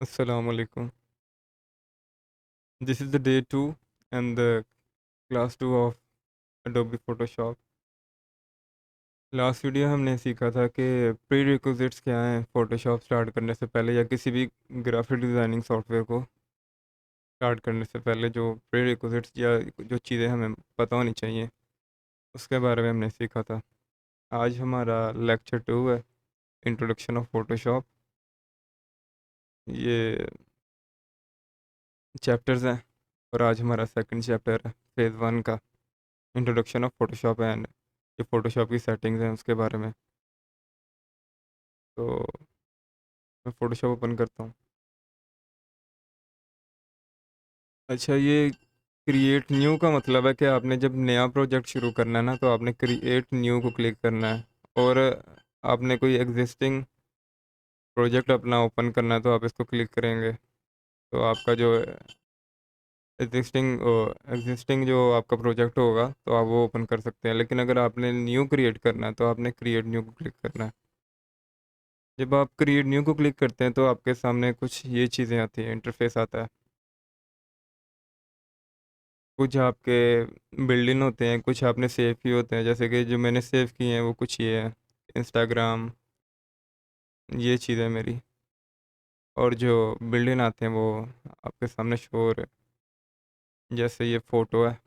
Assalamu alaikum. This is the day 2 and the class 2 of Adobe Photoshop. Last video हमने सीखा था कि pre requisites क्या हैं फ़ोटोशॉप स्टार्ट करने से पहले या किसी भी ग्राफिक डिज़ाइनिंग सॉफ्टवेयर को स्टार्ट करने से पहले जो प्री रिक्विजिट्स या जो चीज़ें हमें पता होनी चाहिए उसके बारे में हमने सीखा था। आज हमारा लेक्चर 2 है, इंट्रोडक्शन ऑफ फ़ोटोशॉप। ये चैप्टर्स हैं और आज हमारा सेकंड चैप्टर है फेज़ 1 का, इंट्रोडक्शन ऑफ फ़ोटोशॉप एंड जो फ़ोटोशॉप की सेटिंग्स हैं उसके बारे में। तो मैं फ़ोटोशॉप ओपन करता हूँ। अच्छा, ये क्रिएट न्यू का मतलब है कि आपने जब नया प्रोजेक्ट शुरू करना है ना, तो आपने क्रिएट न्यू को क्लिक करना है। और आपने कोई एग्जिस्टिंग प्रोजेक्ट अपना ओपन करना है तो आप इसको क्लिक करेंगे तो आपका जो एग्जिस्टिंग जो आपका प्रोजेक्ट होगा तो आप वो ओपन कर सकते हैं। लेकिन अगर आपने न्यू क्रिएट करना है तो आपने क्रिएट न्यू को क्लिक करना है। जब आप क्रिएट न्यू को क्लिक करते हैं तो आपके सामने कुछ ये चीज़ें आती हैं, इंटरफेस आता है। कुछ आपके बिल्ड इन होते हैं, कुछ आपने सेव किए होते हैं, जैसे कि जो मैंने सेव किए हैं वो कुछ ये हैं, इंस्टाग्राम, ये चीज़ें मेरी। और जो बिल्ड इन आते हैं वो आपके सामने शो हो रहे हैं। जैसे ये फ़ोटो है,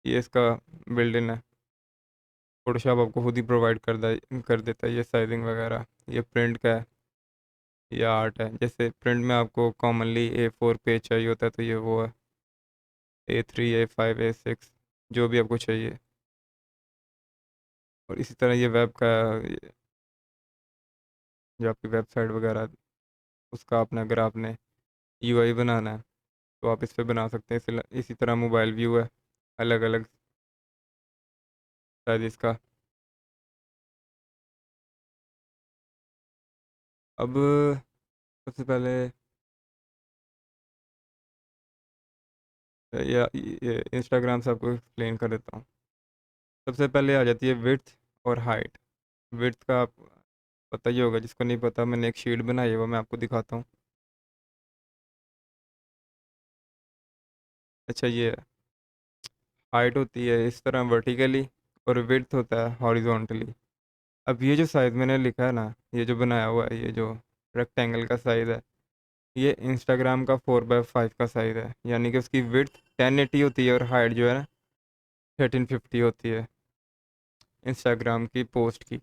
ये इसका बिल्ड इन है। फोटोशॉप आपको खुद ही प्रोवाइड कर देता है ये साइजिंग वगैरह। ये प्रिंट का है, ये आर्ट है। जैसे प्रिंट में आपको कॉमनली A4 पेज चाहिए होता है तो ये वो है, A3, A5, A6, जो भी आपको चाहिए। और इसी तरह ये वेब का, जो आपकी वेबसाइट वगैरह उसका आपने, अगर आपने यूआई बनाना है तो आप इस पे बना सकते हैं। इसी तरह मोबाइल व्यू है, अलग अलग साइज इसका। अब सबसे पहले या ये इंस्टाग्राम से आपको एक्सप्लेन कर देता हूँ। सबसे पहले आ जाती है विड्थ और हाइट। विड्थ का आप पता ही होगा, जिसको नहीं पता मैंने एक शीट बनाई है वो मैं आपको दिखाता हूँ। अच्छा, ये हाइट होती है इस तरह वर्टिकली और विड्थ होता है हॉरिजॉन्टली। अब ये जो साइज़ मैंने लिखा है ना, ये जो बनाया हुआ है, ये जो रेक्टेंगल का साइज़ है, ये इंस्टाग्राम का 4/5 का साइज़ है। यानी कि उसकी विड्थ 1080 होती है और हाइट जो है ना 1350 होती है इंस्टाग्राम की पोस्ट की।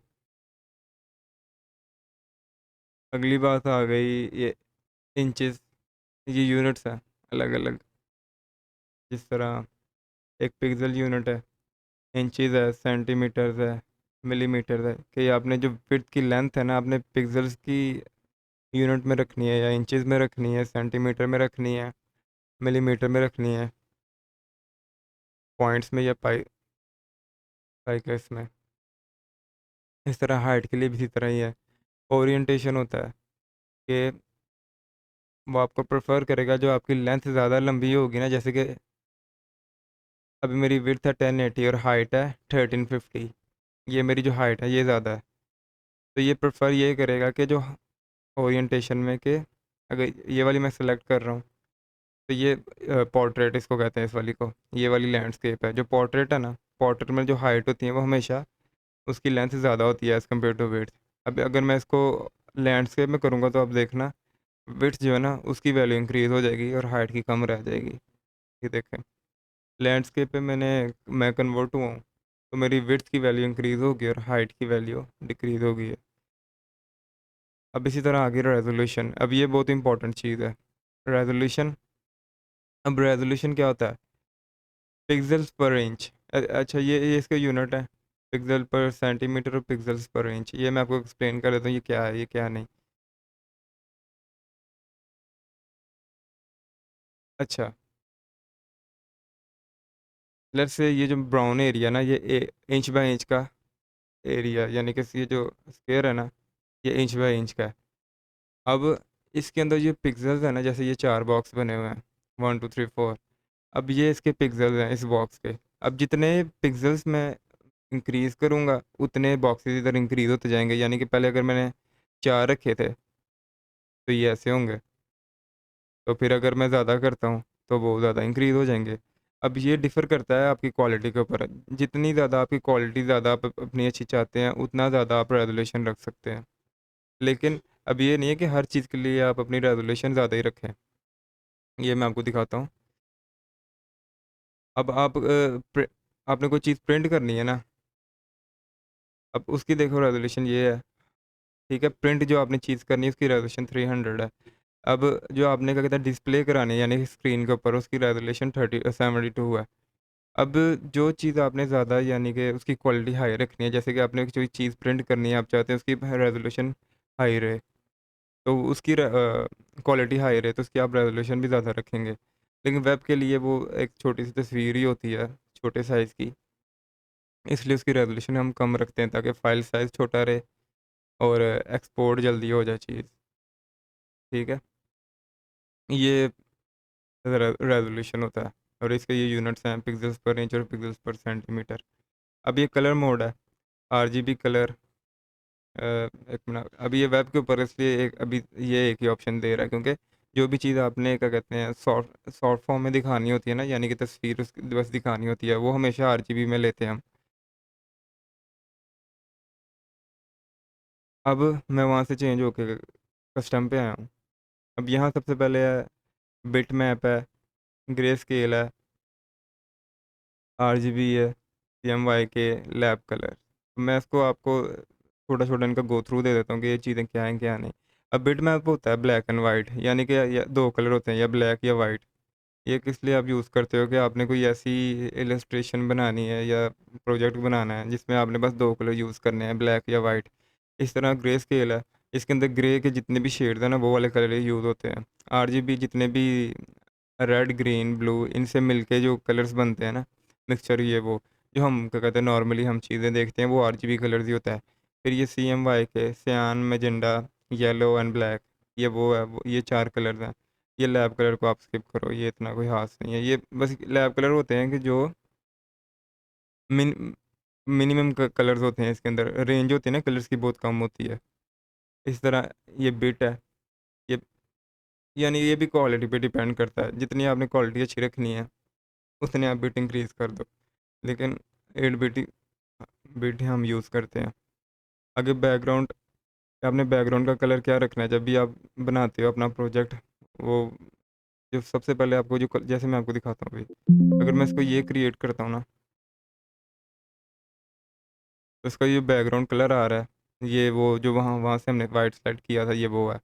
अगली बात आ गई ये इंचेस। ये यूनिट्स हैं अलग अलग, जिस तरह एक पिक्सल यूनिट है, इंचज़ है, सेंटीमीटर्स है, मिलीमीटर्स है। कि आपने जो विड्थ की लेंथ है ना, आपने पिक्सल्स की यूनिट में रखनी है या इंचज़ में रखनी है, सेंटीमीटर में रखनी है, मिलीमीटर में रखनी है, पॉइंट्स में या पाई का इसमें। इस तरह हाइट के लिए भी इसी तरह ही है। ओरिएंटेशन होता है कि वो आपको प्रेफर करेगा जो आपकी लेंथ ज़्यादा लंबी होगी ना, जैसे कि अभी मेरी विड्थ है 1080 और हाइट है 1350। ये मेरी जो हाइट है ये ज़्यादा है, तो ये प्रेफर ये करेगा कि जो ओरिएंटेशन में, कि अगर ये वाली मैं सेलेक्ट कर रहा हूँ तो ये पोर्ट्रेट इसको कहते हैं, इस वाली को। ये वाली लैंडस्केप है। जो पोर्ट्रेट है ना, पोर्ट्रेट में जो हाइट होती है वो हमेशा उसकी लेंथ ज़्यादा होती है एज़ कम्पेयर टू विड्थ। अब अगर मैं इसको लैंडस्केप में करूँगा तो आप देखना विड्थ जो है ना उसकी वैल्यू इंक्रीज़ हो जाएगी और हाइट की कम रह जाएगी। ये देखें, लैंडस्केप पे मैं कन्वर्ट हुआ हूँ तो मेरी विड्थ की वैल्यू इंक्रीज़ होगी और हाइट की वैल्यू डिक्रीज़ होगी है। अब इसी तरह आगे रेजोल्यूशन। अब ये बहुत इंपॉर्टेंट चीज़ है, रेजोल्यूशन। अब रेजोल्यूशन क्या होता है? पिक्सेल्स पर इंच। अच्छा, ये इसका यूनिट है, पिक्सल पर सेंटीमीटर और पिक्सेल्स पर इंच। ये मैं आपको एक्सप्लेन कर देता हूँ ये क्या है, ये क्या नहीं। अच्छा, लेट्स से ये जो ब्राउन एरिया ना, ये इंच बाय इंच का एरिया, यानी कि ये जो स्क्वायर है ना, ये इंच बाय इंच का है। अब इसके अंदर ये पिक्सेल्स है ना, जैसे ये 4 बॉक्स बने हुए हैं, 1 2 3 4। अब ये इसके पिक्सेल्स हैं इस बॉक्स के। अब जितने पिक्सेल्स मैं इंक्रीज़ करूँगा उतने बॉक्सेस इधर इंक्रीज़ होते जाएंगे। यानी कि पहले अगर मैंने 4 रखे थे तो ये ऐसे होंगे, तो फिर अगर मैं ज़्यादा करता हूँ तो वो ज़्यादा इंक्रीज़ हो जाएँगे। अब ये डिफ़र करता है आपकी क्वालिटी के ऊपर। जितनी ज़्यादा आपकी क्वालिटी ज़्यादा आप अपनी अच्छी चाहते हैं, उतना ज़्यादा आप रेज़ोल्यूशन रख सकते हैं। लेकिन अब ये नहीं है कि हर चीज़ के लिए आप अपनी रेज़ोल्यूशन ज़्यादा ही रखें। ये मैं आपको दिखाता हूँ। अब आप आपने कोई चीज़ प्रिंट करनी है ना, अब उसकी देखो रेज़ोल्यूशन ये है, ठीक है? प्रिंट जो आपने चीज़ करनी है उसकी रेज़ोल्यूशन 300 है। अब जो आपने क्या कहते हैं डिस्प्ले करानी है यानी कि स्क्रीन के ऊपर उसकी रेज़ोल्यूशन 72 है। अब जो चीज़ आपने ज़्यादा यानी कि उसकी क्वालिटी हाई रखनी है, जैसे कि आपने कोई चीज़ प्रिंट करनी है, आप चाहते हैं उसकी रेज़ोल्यूशन हाई रहे, तो उसकी क्वालिटी हाई रहे, तो उसकी आप रेज़ोल्यूशन भी ज़्यादा रखेंगे। लेकिन वेब के लिए वो एक छोटी-सी तस्वीर ही होती है, छोटे साइज़ की, इसलिए उसकी रेज़ोल्यूशन हम कम रखते हैं ताकि फ़ाइल साइज़ छोटा रहे और एक्सपोर्ट जल्दी हो जाए चीज़, ठीक है? ये रेज़ोल्यूशन होता है और इसके ये यूनिट्स हैं पिक्सेल्स पर इंच और पिक्सेल्स पर सेंटीमीटर। अब ये कलर मोड है, आरजीबी कलर। एक मिनट, अभी ये वेब के ऊपर है, इसलिए एक अभी ये एक ही ऑप्शन दे रहा है क्योंकि जो भी चीज़ आपने क्या कहते हैं शॉर्ट शॉर्ट फॉर्म में दिखानी होती है ना, यानी कि तस्वीर उसकी बस दिखानी होती है, वो हमेशा आरजीबी में लेते हैं हम। अब मैं वहाँ से चेंज होके कस्टम पे आया हूँ। अब यहाँ सबसे पहले है बिट मैप है, ग्रे स्केल है, आरजीबी है, सीएमवाईके, लैब कलर। मैं इसको आपको छोटा-छोटा इनका गो थ्रू दे देता हूँ कि ये चीज़ें क्या हैं, क्या नहीं। अब बिट मैप होता है ब्लैक एंड व्हाइट, यानी कि या 2 कलर होते हैं, या ब्लैक या व्हाइट। ये किस लिए आप यूज़ करते हो कि आपने कोई ऐसी इलस्ट्रेशन बनानी है या प्रोजेक्ट बनाना है जिसमें आपने बस 2 कलर यूज़ करने हैं, ब्लैक या वाइट। इस तरह ग्रे स्केल है, इसके अंदर ग्रे के जितने भी शेड्स हैं ना, वो वाले कलर यूज़ होते हैं। आरजीबी जितने भी रेड, ग्रीन, ब्लू, इनसे मिलके जो कलर्स बनते हैं ना, मिक्सचर ये वो, जो हम क्या कहते हैं नॉर्मली हम चीज़ें देखते हैं, वो आरजीबी कलर्स ही होता है। फिर ये सीएमवाईके, सियान, मैजेंडा, येलो एंड ब्लैक, ये वो है, वो ये 4 कलर्स हैं। ये लैब कलर को आप स्किप करो, ये इतना कोई ख़ास नहीं है। ये बस लैब कलर होते हैं कि जो मिन मिनिमम कलर्स होते हैं इसके अंदर, रेंज होती है ना कलर्स की बहुत कम होती है। इस तरह ये बिट है, ये यानी ये भी क्वालिटी पे डिपेंड करता है, जितनी आपने क्वालिटी अच्छी रखनी है, उतनी आप बिट इंक्रीज़ कर दो। लेकिन 8 बिट ही बिट ही हम यूज़ करते हैं। आगे बैकग्राउंड, आपने बैकग्राउंड का कलर क्या रखना है जब भी आप बनाते हो अपना प्रोजेक्ट, वो जो सबसे पहले आपको जो जैसे मैं आपको दिखाता हूँ अभी, अगर मैं इसको ये क्रिएट करता हूँ ना, तो इसका ये बैकग्राउंड कलर आ रहा है, ये वो जो वहाँ वहाँ से हमने वाइट सेलेक्ट किया था, ये वो है।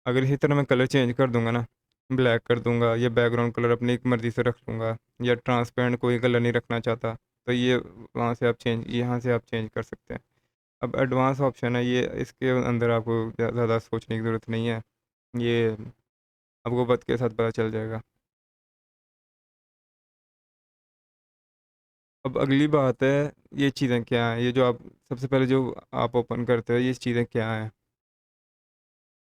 अगर इसी तरह मैं कलर चेंज कर दूँगा ना, ब्लैक कर दूँगा या बैकग्राउंड कलर अपनी एक मर्ज़ी से रख लूँगा, या ट्रांसपेरेंट कोई कलर नहीं रखना चाहता, तो ये वहाँ से आप चेंज यहाँ से आप चेंज कर सकते हैं। अब एडवांस ऑप्शन है ये, इसके अंदर आपको ज़्यादा सोचने की ज़रूरत नहीं है, ये आपको वक़्त के साथ पता चल जाएगा। अब अगली बात है, ये चीज़ें क्या हैं? ये जो आप सबसे पहले जो आप ओपन करते हो, ये चीज़ें क्या हैं?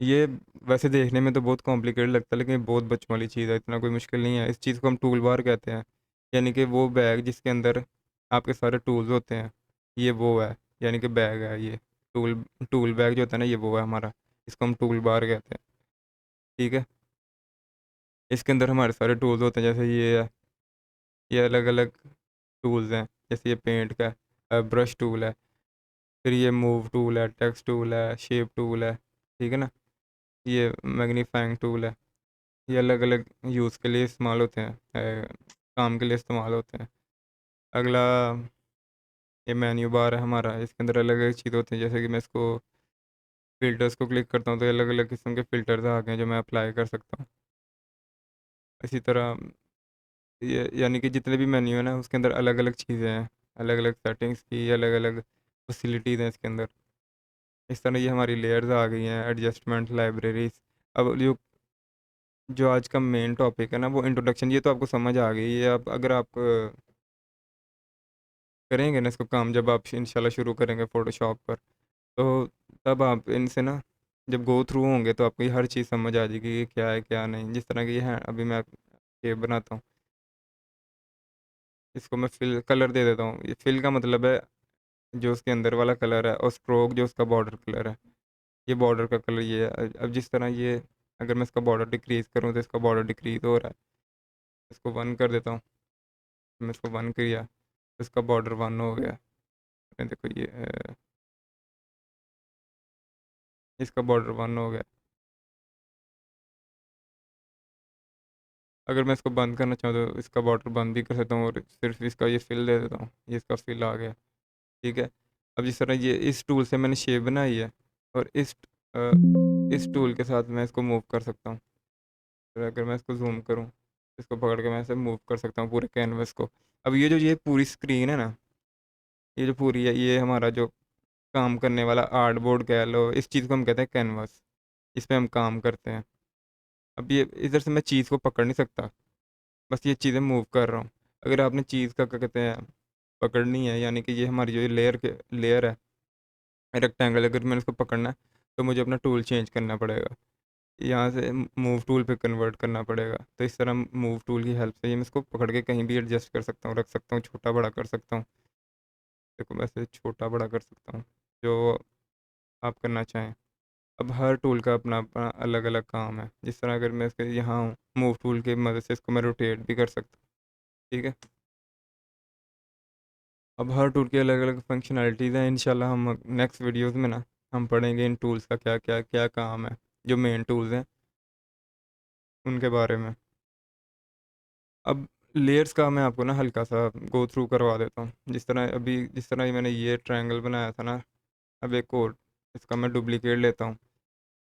ये वैसे देखने में तो बहुत कॉम्प्लिकेटेड लगता है, लेकिन ये बहुत बच्चों वाली चीज़ है, इतना कोई मुश्किल नहीं है। इस चीज़ को हम टूल बार कहते हैं, यानी कि वो बैग जिसके अंदर आपके सारे टूल्स होते हैं, ये वो है, यानी कि बैग है ये। टूल टूल बैग जो होता है ना, ये वो है हमारा, इसको हम टूल बार कहते हैं, ठीक है? इसके अंदर हमारे सारे टूल्स होते हैं, जैसे ये है, ये अलग-अलग टूल्स हैं, जैसे ये पेंट का ब्रश टूल है, फिर ये मूव टूल है, टेक्स्ट टूल है, शेप टूल है, ठीक है ना? ये मैग्नीफाइंग टूल है। ये अलग-अलग यूज़ के लिए इस्तेमाल होते हैं, काम के लिए इस्तेमाल होते हैं। अगला ये मेन्यू बार है हमारा, इसके अंदर अलग-अलग चीज़ें होती हैं, जैसे कि मैं इसको फ़िल्टर्स को क्लिक करता हूँ तो अलग-अलग किस्म के फ़िल्टर्स आ गए हैं जो मैं अप्लाई कर सकता हूँ। इसी तरह ये यानी कि जितने भी मेन्यू है ना, उसके अंदर अलग-अलग चीज़ें हैं, अलग-अलग सेटिंग्स की अलग-अलग फैसिलिटीज़ हैं इसके अंदर। इस तरह ये हमारी लेयर्स आ गई हैं, एडजस्टमेंट, लाइब्रेरीज़। अब जो जो आज का मेन टॉपिक है ना, वो इंट्रोडक्शन, ये तो आपको समझ आ गई। ये आप अगर आप करेंगे ना इसको काम, जब आप इंशाल्लाह शुरू करेंगे फ़ोटोशॉप पर, तो तब आप इनसे ना जब गो थ्रू होंगे तो आपको ये हर चीज़ समझ आ जाएगी कि क्या है, क्या नहीं। जिस तरह की ये है, अभी मैं ये बनाता हूँ, इसको मैं फिल कलर दे देता हूँ। ये फिल का मतलब है जो उसके अंदर वाला कलर है, और स्ट्रोक जो उसका बॉर्डर कलर है। ये बॉर्डर का कलर ये है। अब जिस तरह ये, अगर मैं इसका बॉर्डर डिक्रीज़ करूँ तो इसका बॉर्डर डिक्रीज़ हो रहा है। इसको 1 कर देता हूँ। मैं इसको 1 किया तो इसका बॉर्डर 1 हो गया। देखो ये इसका बॉर्डर 1 हो गया। अगर मैं इसको बंद करना चाहूँ तो इसका बॉर्डर बंद भी कर सकता हूँ और सिर्फ इसका ये फिल दे देता हूँ। ये इसका फिल आ गया। ठीक है। अब जिस तरह ये इस टूल से मैंने शेप बनाई है और इस टूल के साथ मैं इसको मूव कर सकता हूँ। फिर अगर मैं इसको जूम करूँ, इसको पकड़ के मैं ऐसे मूव कर सकता हूँ पूरे कैनवस को। अब ये पूरी स्क्रीन है ना, ये जो पूरी है, ये हमारा जो काम करने वाला आर्ट बोर्ड कह लो, इस चीज़ को हम कहते हैं कैनवस। इस पे हम काम करते हैं। अब ये इधर से मैं चीज़ को पकड़ नहीं सकता, बस ये चीज़ें मूव कर रहा हूँ। अगर आपने चीज़ का क्या कहते हैं पकड़नी है, यानी कि ये हमारी जो लेयर है रेक्टेंगल, अगर मैंने इसको पकड़ना है तो मुझे अपना टूल चेंज करना पड़ेगा। यहाँ से मूव टूल पे कन्वर्ट करना पड़ेगा। तो इस तरह मूव टूल की हेल्प से ये मैं इसको पकड़ के कहीं भी एडजस्ट कर सकता हूँ, रख सकता हूँ, छोटा बड़ा कर सकता हूँ। देखो वैसे छोटा बड़ा कर सकता हूँ, जो आप करना चाहें। अब हर टूल का अपना अपना अलग अलग काम है। जिस तरह अगर मैं इसके यहाँ हूँ, मूव टूल की मदद से इसको मैं रोटेट भी कर सकता हूँ। ठीक है। अब हर टूल की अलग अलग फंक्शनैलिटीज़ हैं। इंशाल्लाह हम नेक्स्ट वीडियोस में ना हम पढ़ेंगे इन टूल्स का क्या क्या क्या काम है, जो मेन टूल्स हैं उनके बारे में। अब लेयर्स का मैं आपको ना हल्का सा गो थ्रू करवा देता हूँ। जिस तरह ये मैंने ये ट्रायंगल बनाया था ना, अब एक और इसका मैं डुप्लीकेट लेता हूँ।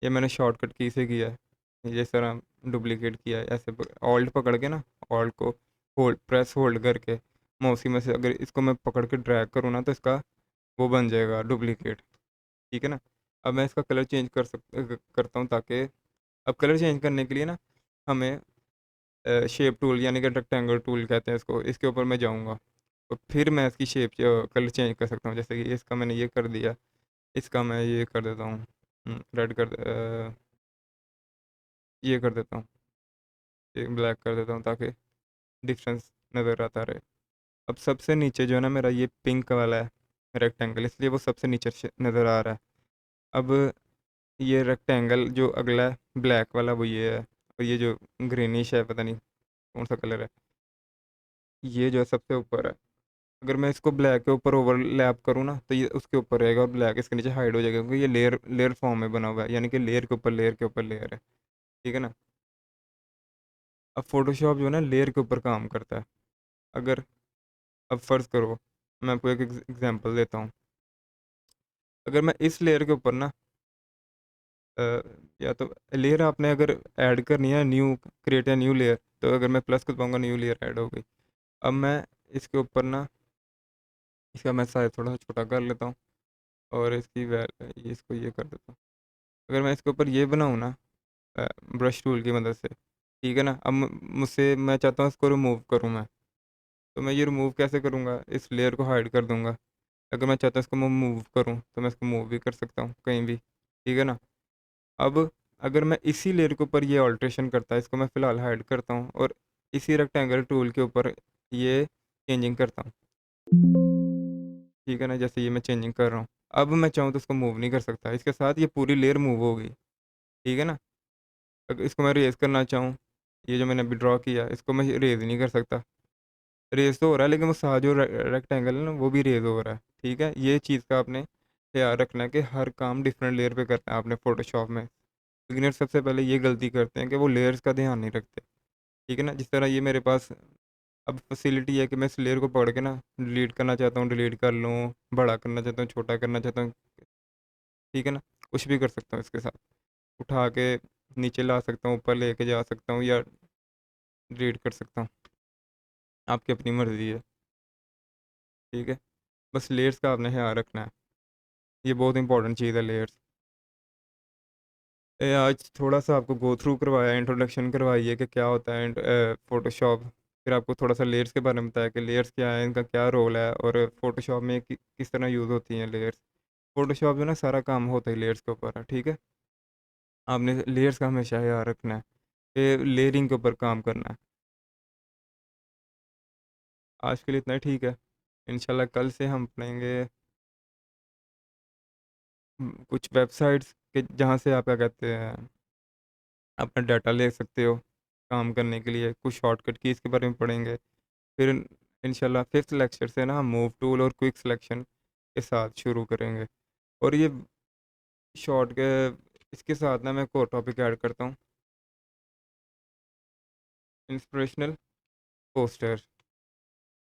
ये मैंने शॉर्टकट की से किया है। ये इस तरह डुप्लीकेट किया है, ऐसे ऑल्ट पकड़ के ना, ऑल्ट को होल्ड करके माउसी में से अगर इसको मैं पकड़ के ड्रैग करूँ ना तो इसका वो बन जाएगा डुप्लीकेट। ठीक है ना। अब मैं इसका कलर चेंज करता हूँ, ताकि अब कलर चेंज करने के लिए ना हमें शेप टूल यानी कि रेक्टेंगल टूल कहते हैं इसको, इसके ऊपर मैं जाऊँगा तो फिर मैं इसकी शेप कलर चेंज कर सकता हूँ। जैसे कि इसका मैंने ये कर दिया, इसका मैं ये कर देता हूँ, रेड ये कर देता हूँ, ये ब्लैक कर देता हूँ, ताकि डिफरेंस नज़र आता रहे। अब सबसे नीचे जो है ना मेरा ये पिंक वाला है रेक्टेंगल, इसलिए वो सबसे नीचे नज़र आ रहा है। अब ये रेक्टेंगल जो अगला है ब्लैक वाला, वो ये है। और ये जो ग्रीनिश है, पता नहीं कौन सा कलर है, ये जो है सबसे ऊपर है। अगर मैं इसको ब्लैक के ऊपर ओवरलैप करूँ ना तो ये उसके ऊपर रहेगा और ब्लैक इसके नीचे हाइड हो जाएगा, क्योंकि ये लेयर लेयर फॉर्म में बना हुआ है, यानी कि लेयर के ऊपर लेयर के ऊपर लेयर है। ठीक है ना। अब फोटोशॉप जो है ना लेयर के ऊपर काम करता है। अगर अब फ़र्ज़ करो, मैं आपको एक एग्जांपल देता हूँ। अगर मैं इस लेयर के ऊपर ना अ, या तो लेयर आपने अगर ऐड करनी है, new create a new layer, तो अगर मैं प्लस दबाऊँगा न्यू लेयर ऐड हो गई। अब मैं इसके ऊपर ना इसका मैं साइज़ थोड़ा सा छोटा कर लेता हूँ और इसको ये कर देता हूँ। अगर मैं इसके ऊपर ये बनाऊँ ना ब्रश टूल की मदद से, ठीक है ना। अब मुझसे मैं चाहता हूँ इसको रिमूव करूँ मैं, तो मैं ये रिमूव कैसे करूँगा, इस लेयर को हाइड कर दूँगा। अगर मैं चाहता हूँ इसको मैं मूव करूँ तो मैं इसको मूव भी कर सकता हूँ कहीं भी। ठीक है ना। अब अगर मैं इसी लेयर के ऊपर ये ऑल्ट्रेशन करता है, इसको मैं फ़िलहाल हाइड करता हूँ और इसी रेक्टेंगल टूल के ऊपर ये चेंजिंग करता हूँ। ठीक है ना, जैसे ये मैं चेंजिंग कर रहा हूँ। अब मैं चाहूँ तो इसको मूव नहीं कर सकता, इसके साथ ये पूरी लेयर मूव हो गई। ठीक है ना। अगर इसको मैं रेज़ करना चाहूँ, ये जो मैंने अभी ड्रॉ किया इसको मैं रेज़ नहीं कर सकता। रेज़ तो हो रहा है, लेकिन वो साथ जो रेक्टेंगल है ना वो भी रेज़ हो रहा है। ठीक है, ये चीज़ का आपने ख्याल रखना है कि हर काम डिफरेंट लेयर पे करना है आपने फ़ोटोशॉप में। बिगिनर सबसे पहले ये गलती करते हैं कि वो लेयर्स का ध्यान नहीं रखते। ठीक है ना। जिस तरह ये मेरे पास अब फैसिलिटी है कि मैं इस लेयर को पकड़ के ना डिलीट करना चाहता हूँ डिलीट कर लूँ, बड़ा करना चाहता हूँ छोटा करना चाहता हूँ। ठीक है ना। कुछ भी कर सकता हूँ इसके साथ, उठा के नीचे ला सकता हूँ, ऊपर लेके जा सकता हूँ या डिलीट कर सकता हूँ, आपकी अपनी मर्ज़ी है। ठीक है। बस लेयर्स का आपने ख्याल रखना है, ये बहुत इंपॉर्टेंट चीज़ है लेयर्स। आज थोड़ा-सा आपको गो थ्रू करवाया, इंट्रोडक्शन करवाई है कि क्या होता है फ़ोटोशॉप। फिर आपको थोड़ा-सा लेयर्स के बारे में बताया कि लेयर्स क्या है, इनका क्या रोल है और फ़ोटोशॉप में किस तरह यूज़ होती हैं लेयर्स। फ़ोटोशॉप जो है ना सारा काम होता ही लेयर्स के ऊपर है। ठीक है। आपने लेयर्स का हमेशा ख्याल रखना है कि लेयरिंग के ऊपर काम करना है। आज के लिए इतना ही ठीक है। इंशाल्लाह कल से हम पढ़ेंगे कुछ वेबसाइट्स कि जहाँ से आप क्या कहते हैं अपना डाटा ले सकते हो काम करने के लिए। कुछ शॉर्टकट की इसके बारे में पढ़ेंगे। फिर इंशाल्लाह फिफ्थ लेक्चर से ना हम मूव टूल और क्विक सिलेक्शन के साथ शुरू करेंगे। और ये शॉर्ट के इसके साथ ना मैं एक और टॉपिक ऐड करता हूँ, इंस्पिरेशनल पोस्टर।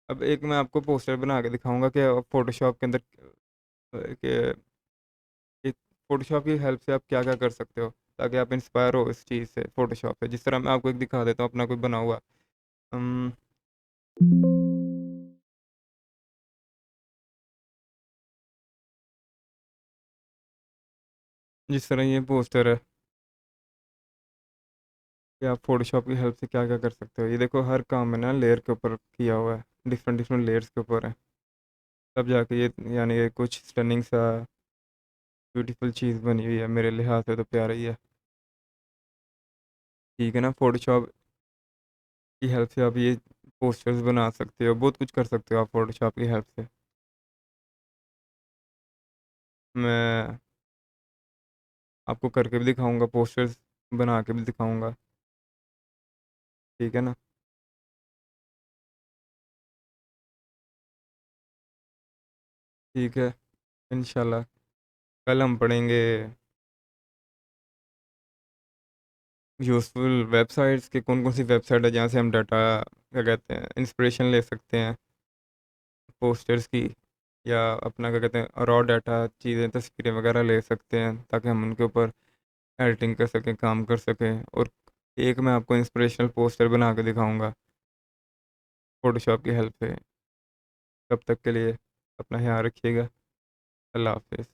अब एक मैं आपको पोस्टर बना के दिखाऊंगा कि फोटोशॉप के अंदर कि फ़ोटोशॉप की हेल्प से आप क्या-क्या कर सकते हो, ताकि आप इंस्पायर हो इस चीज़ से फ़ोटोशॉप से। जिस तरह मैं आपको एक दिखा देता हूँ अपना कोई बना हुआ। उम, जिस तरह ये पोस्टर है कि आप फ़ोटोशॉप की हेल्प से क्या-क्या कर सकते हो। ये देखो हर काम में ना लेयर के ऊपर किया हुआ है, डिफरेंट डिफरेंट लेयर्स के ऊपर है। तब जाके ये यानी कि कुछ स्टनिंग सा ब्यूटीफुल चीज़ बनी हुई है, मेरे लिहाज से तो प्यारा ही है। ठीक है ना? फ़ोटोशॉप की हेल्प से आप ये पोस्टर्स बना सकते हो, बहुत कुछ कर सकते हो आप फ़ोटोशॉप की हेल्प से। मैं आपको करके भी दिखाऊँगा, पोस्टर्स बना के भी दिखाऊँगा, ठीक है ना? ठीक है, इंशाल्लाह कल हम पढ़ेंगे यूज़फुल वेबसाइट्स कि कौन-कौन सी वेबसाइट है जहाँ से हम डाटा क्या कहते हैं इंस्पिरेशन ले सकते हैं पोस्टर्स की, या अपना क्या कहते हैं रॉ डाटा चीज़ें तस्वीरें वगैरह ले सकते हैं ताकि हम उनके ऊपर एडिटिंग कर सकें, काम कर सकें। और एक मैं आपको इंस्पिरेशनल पोस्टर बना के दिखाऊँगा फ़ोटोशॉप की हेल्प से। तब तक के लिए अपना ख़्याल रखिएगा। अल्लाह हाफ़िज़।